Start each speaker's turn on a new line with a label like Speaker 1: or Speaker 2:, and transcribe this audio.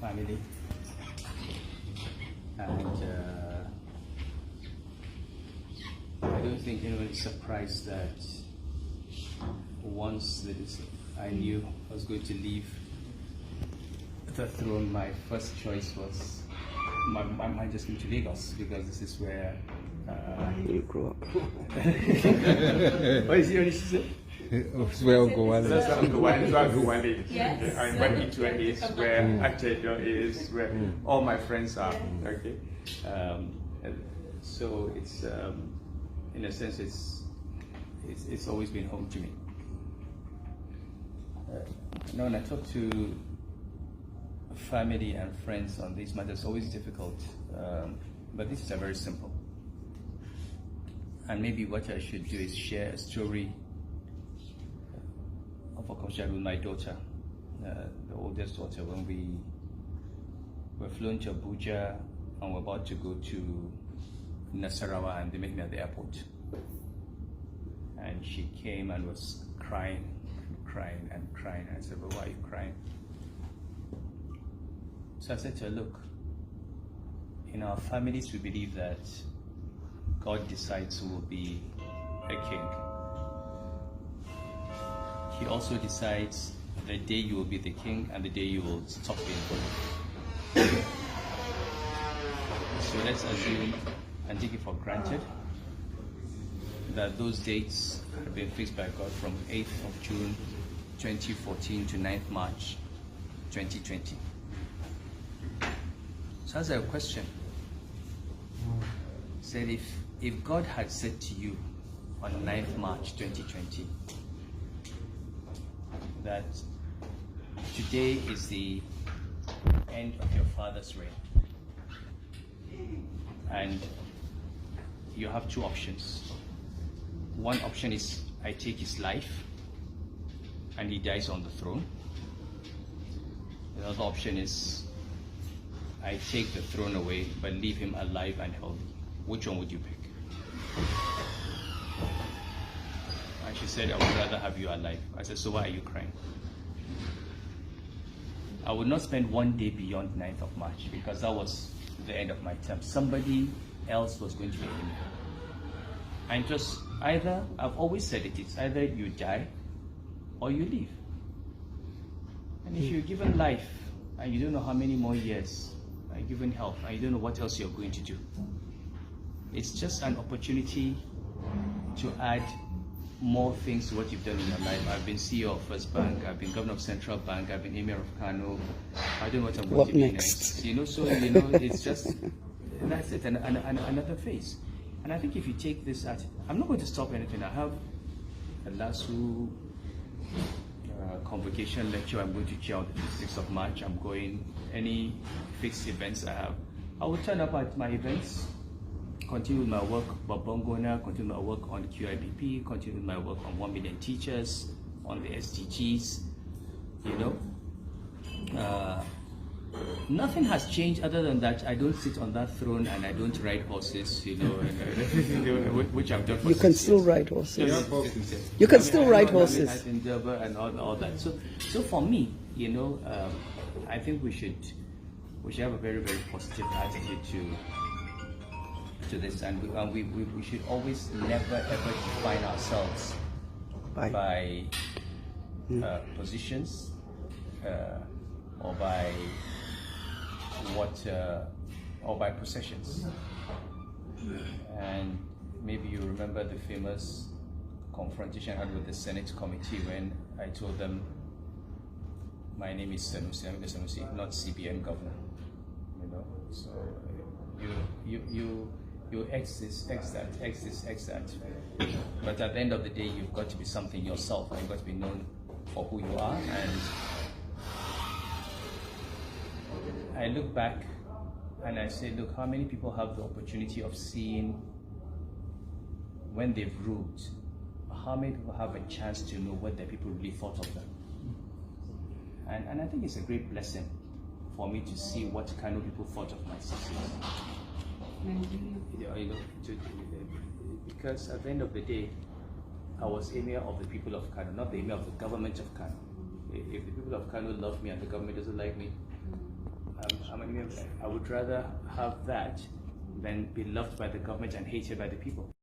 Speaker 1: family, and I don't think anyone is surprised that once I knew I was going to leave the throne, my first choice was my mind just came to Lagos, because this is where
Speaker 2: you grew up.
Speaker 1: What is it? What did she say?
Speaker 2: That's where Uncle Wale
Speaker 1: is.
Speaker 3: Yes.
Speaker 1: And where Itwa is, where Achedo is, where all my friends are. Okay, so it's in a sense it's always been home to me. Now, when I talk to family and friends on these matters, it's always difficult, but this is a very simple. And maybe what I should do is share a story of a conversation with my daughter, the oldest daughter, when we were flown to Abuja and we're about to go to Nasarawa, and they met me at the airport. And she came and was crying and crying and crying. I said, "Well, why are you crying?" So I said to her, "Look, in our families we believe that God decides who will be a king. He also decides the day you will be the king and the day you will stop being king. So let's assume and take it for granted that those dates have been fixed by God from 8th of June 2014 to 9th March 2020. So that's a question. Said if God had said to you on 9th March 2020 that today is the end of your father's reign, and you have two options. One option is I take his life and he dies on the throne. The other option is I take the throne away but leave him alive and healthy. Which one would you pick?" And she said, "I would rather have you alive." I said, "So why are you crying?" I would not spend one day beyond 9th of March, because that was the end of my term. Somebody else was going to be in. And just either, I've always said it's either you die or you leave. And if you're given life and you don't know how many more years, and you're given health and you don't know what else you're going to do, it's just an opportunity to add more things to what you've done in your life. I've been CEO of First Bank, I've been Governor of Central Bank, I've been Emir of Kano. I don't know what I'm going to be next. So it's just, that's it, and another phase. And I think if you take this at, I'm not going to stop anything. I have a LASU convocation lecture I'm going to chair on the 6th of March. I'm going, any fixed events I have, I will turn up at my events, continue with my work, Babongona, continue my work on QIBP, continue with my work on 1 million teachers, on the SDGs, nothing has changed other than that I don't sit on that throne and I don't ride horses, which I've done for
Speaker 2: You can
Speaker 1: 6
Speaker 2: still
Speaker 1: years.
Speaker 2: ride horses.
Speaker 1: Yes.
Speaker 2: You can still ride horses.
Speaker 1: And all that. So for me, I think we should have a very, very positive attitude to this, and we should always never ever define ourselves by positions or by or by possessions. And maybe you remember the famous confrontation I had with the Senate committee when I told them my name is Sanusi, I'm the Sanusi, not CBN governor. So you X this, X that, X this, X that. But at the end of the day, you've got to be something yourself, and you've got to be known for who you are. And I look back and I say, look, how many people have the opportunity of seeing when they've ruled? How many people have a chance to know what the people really thought of them? And I think it's a great blessing for me to see what kind of people thought of my success. Because at the end of the day, I was emir of the people of Kano, not the emir of the government of Kano. If the people of Kano love me and the government doesn't like me, quality of life. I would rather have that than be loved by the government and hated by the people.